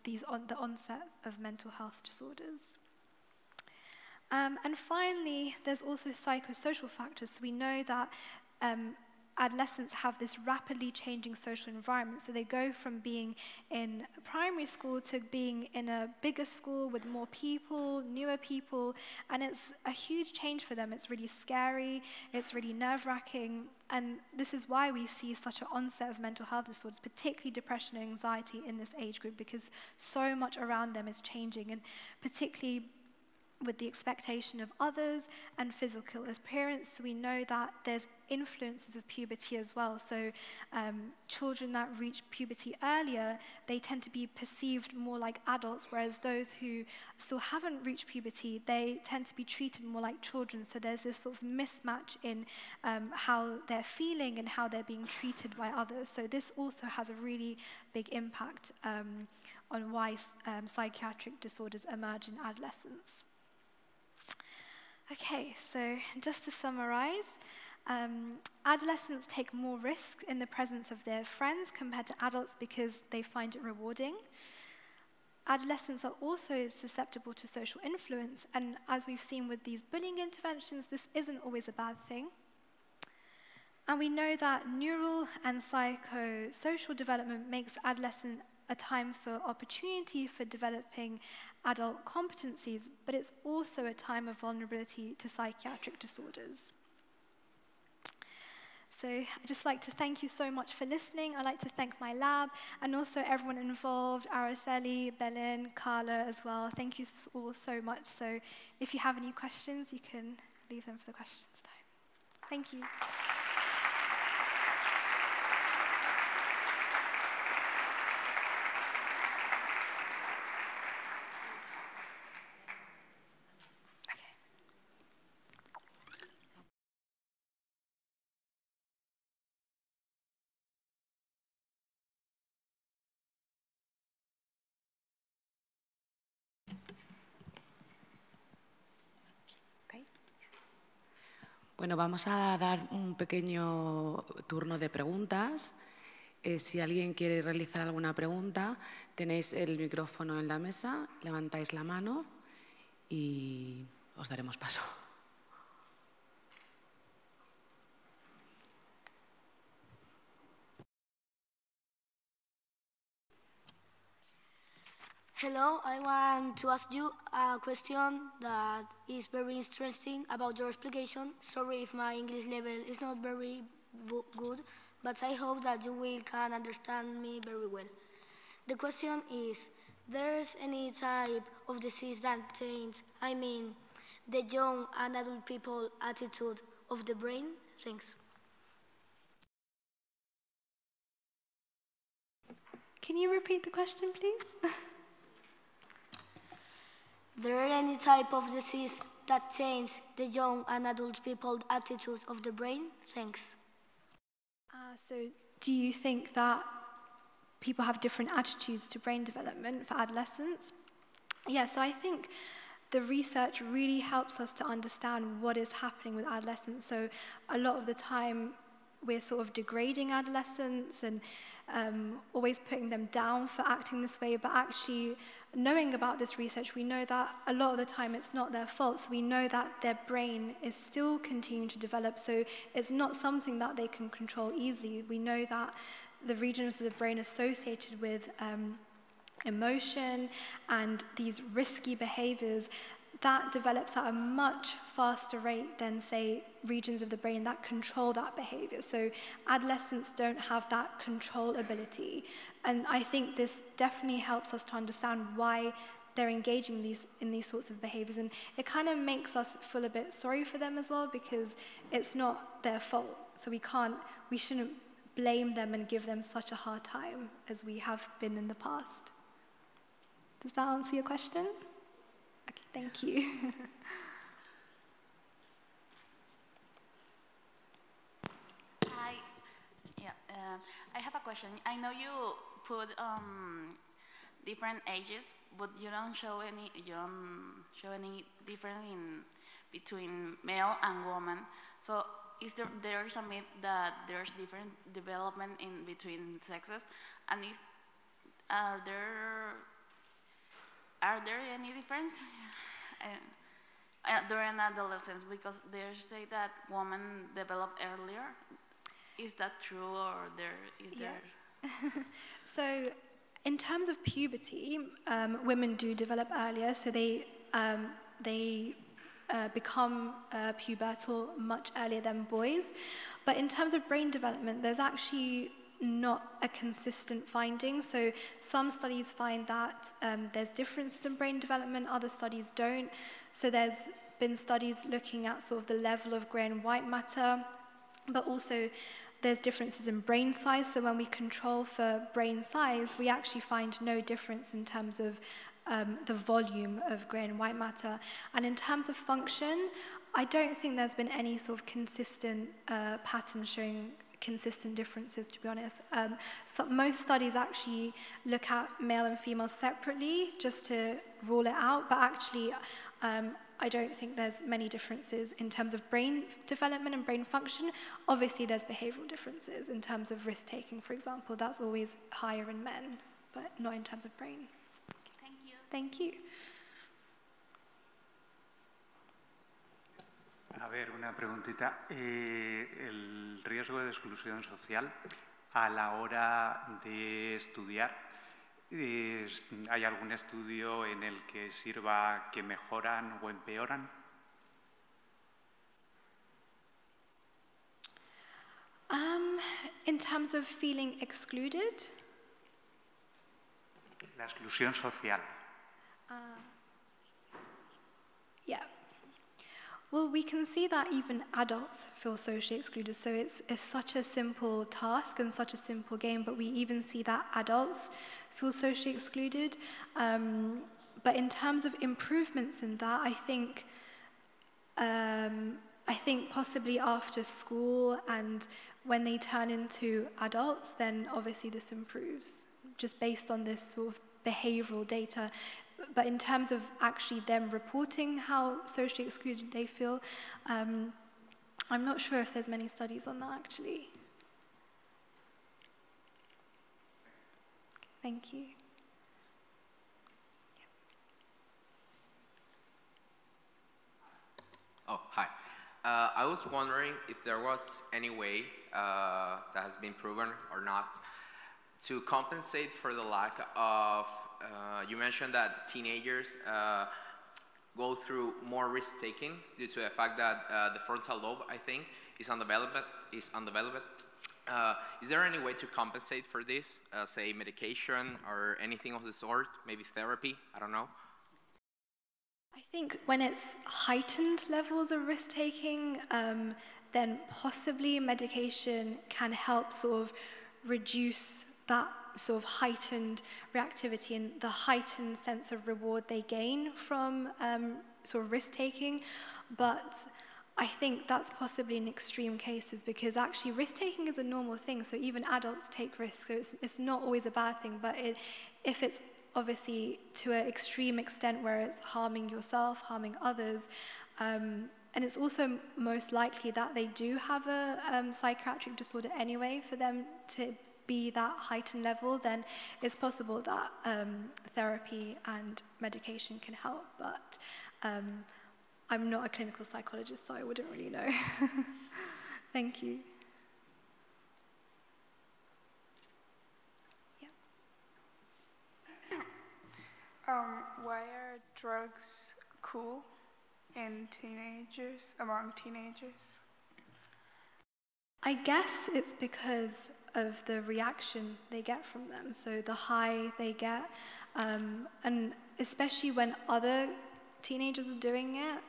the onset of mental health disorders. And finally, there's also psychosocial factors. So we know that adolescents have this rapidly changing social environment. So they go from being in primary school to being in a bigger school with more people, newer people, and it's a huge change for them. It's really scary, it's really nerve-wracking, and this is why we see such an onset of mental health disorders, particularly depression and anxiety in this age group, because so much around them is changing, and particularly with the expectation of others and physical appearance. We know that there's influences of puberty as well. So children that reach puberty earlier, they tend to be perceived more like adults, whereas those who still haven't reached puberty, they tend to be treated more like children. So there's this sort of mismatch in how they're feeling and how they're being treated by others. So this also has a really big impact on why psychiatric disorders emerge in adolescence. Okay, so just to summarize, adolescents take more risks in the presence of their friends compared to adults because they find it rewarding. Adolescents are also susceptible to social influence, and as we've seen with these bullying interventions, this isn't always a bad thing. And we know that neural and psychosocial development makes adolescence a time for opportunity for developing adult competencies, but it's also a time of vulnerability to psychiatric disorders. So I'd just like to thank you so much for listening. I'd like to thank my lab and also everyone involved, Araceli, Belen, Carla as well. Thank you all so much. So if you have any questions, you can leave them for the questions time. Thank you.
Bueno, vamos a dar un pequeño turno de preguntas. Si alguien quiere realizar alguna pregunta, tenéis el micrófono en la mesa, levantáis la mano y os daremos paso.
Hello, I want to ask you a question that is very interesting about your explication. Sorry if my English level is not very good, but I hope that you can understand me very well. The question is, there's any type of disease that changes, I mean, the young and adult people attitude of the brain? Thanks.
Can you repeat the question, please?
There any type of disease that changes the young and adult people's attitude of the brain? Thanks.
So do you think that people have different attitudes to brain development for adolescents? Yeah, so I think the research really helps us to understand what is happening with adolescents. So a lot of the time, we're sort of degrading adolescents and always putting them down for acting this way, but actually knowing about this research, we know that a lot of the time it's not their fault. So we know that their brain is still continuing to develop, so it's not something that they can control easily. We know that the regions of the brain associated with emotion and these risky behaviors, that develops at a much faster rate than, say, regions of the brain that control that behavior. So adolescents don't have that control ability. And I think this definitely helps us to understand why they're engaging in these sorts of behaviors. And it kind of makes us feel a bit sorry for them as well, because it's not their fault. So we shouldn't blame them and give them such a hard time as we have been in the past. Does that answer your question? Okay, thank you.
Hi. Yeah, I have a question. I know you put different ages, but you don't show any difference between male and woman. So there's a myth that there's different development in between sexes, and are there any difference during adolescence? Because they say that women develop earlier. Is that true, or is there?
So, in terms of puberty, women do develop earlier. So they become pubertal much earlier than boys. But in terms of brain development, there's actually not a consistent finding. So some studies find that there's differences in brain development, other studies don't. So there's been studies looking at sort of the level of grey and white matter, but also there's differences in brain size. So when we control for brain size, we actually find no difference in terms of the volume of grey and white matter. And in terms of function, I don't think there's been any sort of consistent pattern showing consistent differences, to be honest. So most studies actually look at male and female separately just to rule it out, but actually I don't think there's many differences in terms of brain development and brain function. Obviously there's behavioral differences in terms of risk-taking, for example. That's always higher in men, but not in terms of brain.
Thank you.
Thank you.
A ver, una preguntita. El riesgo de exclusión social a la hora de estudiar, ¿hay algún estudio en el que sirva que mejoran o empeoran?
In terms of feeling excluded?
La exclusión social.
Yeah. Well, we can see that even adults feel socially excluded, so it's such a simple task and such a simple game, but we even see that adults feel socially excluded. But in terms of improvements in that, I think possibly after school and when they turn into adults, then obviously this improves, just based on this sort of behavioral data. But in terms of actually them reporting how socially excluded they feel, I'm not sure if there's many studies on that, actually. Thank you.
Oh, hi. I was wondering if there was any way that has been proven or not to compensate for the lack of you mentioned that teenagers go through more risk-taking due to the fact that the frontal lobe, I think, is undeveloped. Is there any way to compensate for this, say medication or anything of the sort, maybe therapy? I don't know.
I think when it's heightened levels of risk-taking, then possibly medication can help sort of reduce that sort of heightened reactivity and the heightened sense of reward they gain from sort of risk-taking. But I think that's possibly in extreme cases, because actually risk-taking is a normal thing, so even adults take risks, so it's not always a bad thing. But if it's obviously to an extreme extent where it's harming yourself, harming others, and it's also most likely that they do have a psychiatric disorder anyway for them to be that heightened level, then it's possible that therapy and medication can help. But I'm not a clinical psychologist, so I wouldn't really know. Thank you.
Why are drugs cool among teenagers?
I guess it's because of the reaction they get from them. So the high they get, and especially when other teenagers are doing it,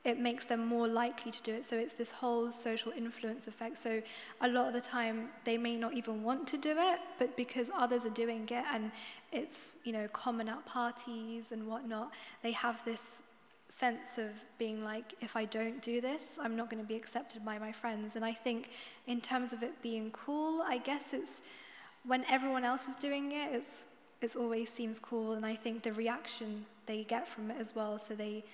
it makes them more likely to do it. So it's this whole social influence effect. So a lot of the time they may not even want to do it, but because others are doing it and it's, you know, common at parties and whatnot, they have this sense of being like, if I don't do this, I'm not going to be accepted by my friends. And I think in terms of it being cool, I guess it's when everyone else is doing it, it always seems cool. And I think the reaction they get from it as well, so they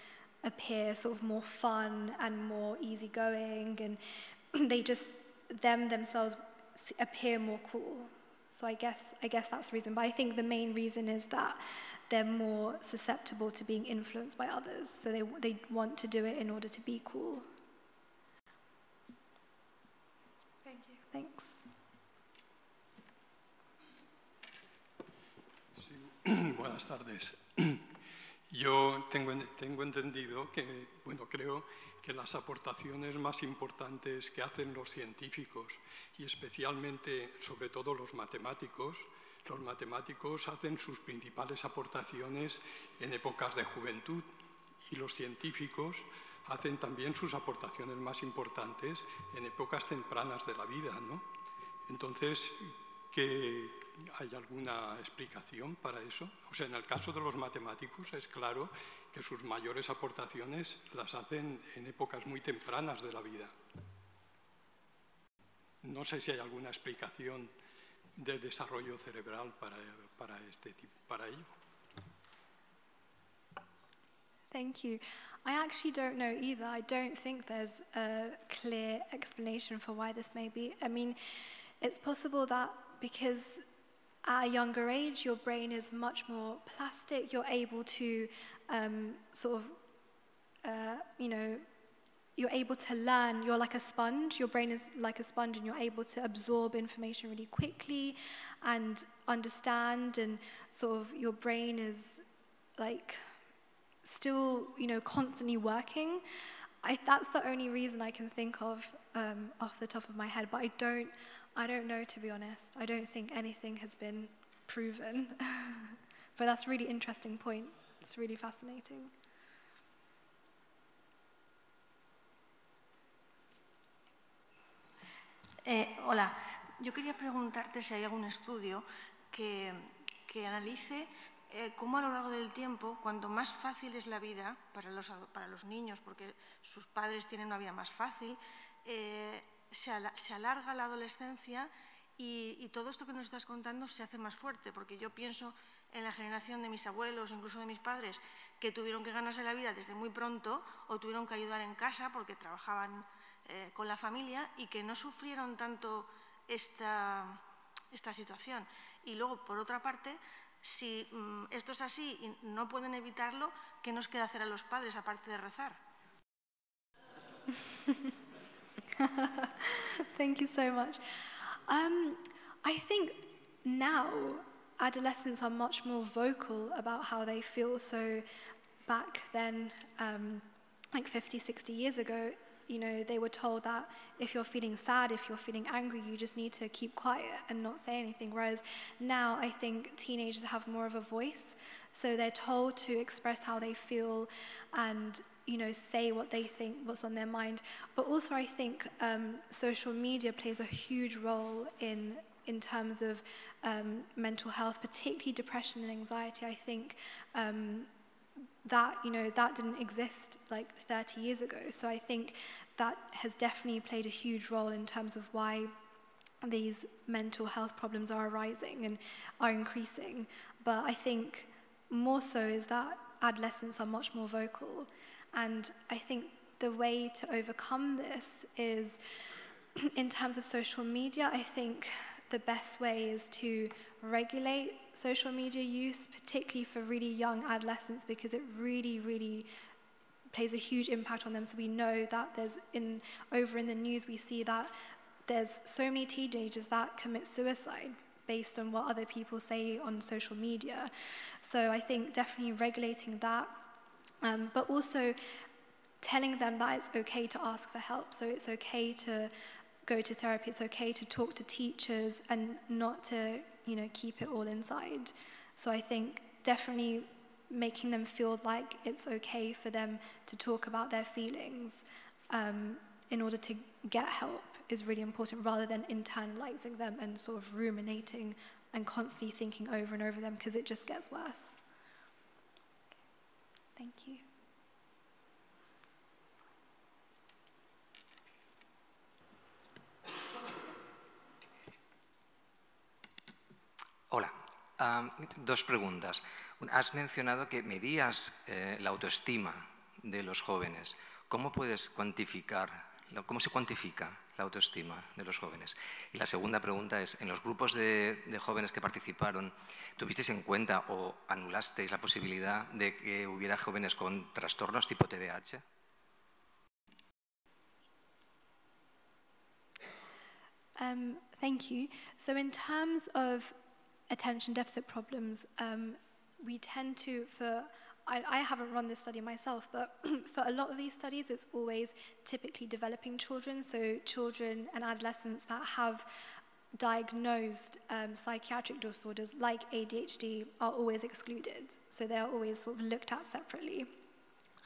appear sort of more fun and more easygoing, and they just themselves appear more cool. So I guess that's the reason. But I think the main reason is that they're more susceptible to being influenced by others. So they want to do it in order to be cool.
Thank you.
Thanks.
Sí, buenas tardes. Yo tengo entendido que, bueno, creo que las aportaciones más importantes que hacen los científicos, y especialmente, sobre todo los matemáticos hacen sus principales aportaciones en épocas de juventud, y los científicos hacen también sus aportaciones más importantes en épocas tempranas de la vida, ¿no? Entonces, ¿hay alguna explicación para eso? O sea, en el caso de los matemáticos es claro que sus mayores aportaciones las hacen en épocas muy tempranas de la vida. No sé si hay alguna explicación de desarrollo cerebral para ello.
Thank you. I actually don't know either. I don't think there's a clear explanation for why this may be. I mean, it's possible that because at a younger age, your brain is much more plastic. You're able to you're able to learn. You're like a sponge. Your brain is like a sponge, and you're able to absorb information really quickly and understand. And sort of your brain is like still, you know, constantly working. That's the only reason I can think of off the top of my head. But I don't know, to be honest. I don't think anything has been proven. But that's a really interesting point. It's really fascinating.
Hola, yo quería preguntarte si hay algún estudio que analice cómo a lo largo del tiempo, cuanto más fácil es la vida para los niños, porque sus padres tienen una vida más fácil, se alarga la adolescencia y todo esto que nos estás contando se hace más fuerte, porque yo pienso en la generación de mis abuelos, incluso de mis padres, que tuvieron que ganarse la vida desde muy pronto o tuvieron que ayudar en casa porque trabajaban con la familia y que no sufrieron tanto esta situación. Y luego, por otra parte, si esto es así y no pueden evitarlo, ¿qué nos queda hacer a los padres aparte de rezar?
Thank you so much. I think now adolescents are much more vocal about how they feel. So back then, like 50, 60 years ago, you know, they were told that if you're feeling sad, if you're feeling angry, you just need to keep quiet and not say anything. Whereas now I think teenagers have more of a voice. So they're told to express how they feel and, you know, say what they think, what's on their mind. But also I think social media plays a huge role in terms of mental health, particularly depression and anxiety. I think that didn't exist like 30 years ago. So I think that has definitely played a huge role in terms of why these mental health problems are arising and are increasing. But I think more so is that adolescents are much more vocal. And I think the way to overcome this is, in terms of social media, I think the best way is to regulate social media use, particularly for really young adolescents, because it really, really plays a huge impact on them. So we know that over in the news, we see that there's so many teenagers that commit suicide based on what other people say on social media. So I think definitely regulating that but also telling them that it's okay to ask for help. So it's okay to go to therapy, it's okay to talk to teachers and not to, keep it all inside. So I think definitely making them feel like it's okay for them to talk about their feelings in order to get help is really important, rather than internalizing them and sort of ruminating and constantly thinking over and over them, because it just gets worse. Thank you.
Hola, dos preguntas. Has mencionado que medías la autoestima de los jóvenes. ¿Cómo puedes cuantificar, cómo se cuantifica la autoestima de los jóvenes? Y la segunda pregunta es, en los grupos de jóvenes que participaron, ¿tuvisteis en cuenta o anulasteis la posibilidad de que hubiera jóvenes con trastornos tipo TDAH?
Thank you. So in terms of attention deficit problems, we tend to, I haven't run this study myself, but for a lot of these studies, it's always typically developing children, so children and adolescents that have diagnosed psychiatric disorders like ADHD are always excluded. So they're always sort of looked at separately.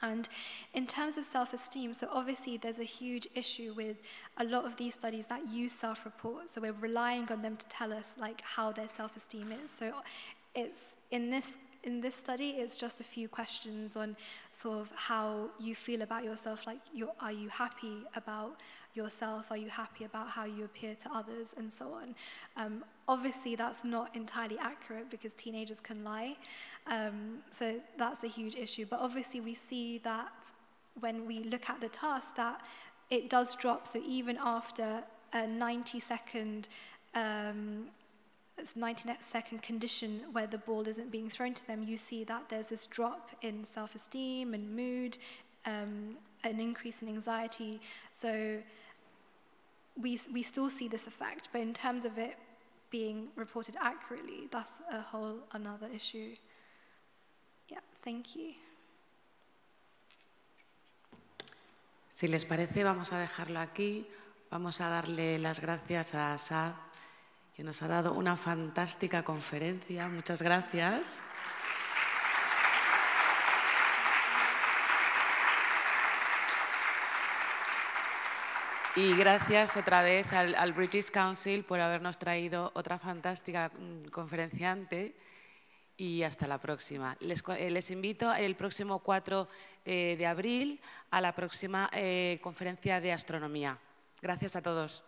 And in terms of self-esteem, so obviously there's a huge issue with a lot of these studies that use self-report. So we're relying on them to tell us like how their self-esteem is. So it's in this study, it's just a few questions on sort of how you feel about yourself, like are you happy about yourself, are you happy about how you appear to others, and so on. Obviously that's not entirely accurate because teenagers can lie, so that's a huge issue. But obviously we see that when we look at the task that it does drop, so even after a 90-second condition where the ball isn't being thrown to them, you see that there's this drop in self-esteem and mood, an increase in anxiety. So we still see this effect, but in terms of it being reported accurately, that's a whole another issue. Yeah, thank you.
Si les parece, vamos a dejarlo aquí. Vamos a darle las gracias a Saz, que nos ha dado una fantástica conferencia. Muchas gracias. Y gracias otra vez al British Council por habernos traído otra fantástica conferenciante. Y hasta la próxima. Les invito el próximo 4 de abril a la próxima conferencia de astronomía. Gracias a todos.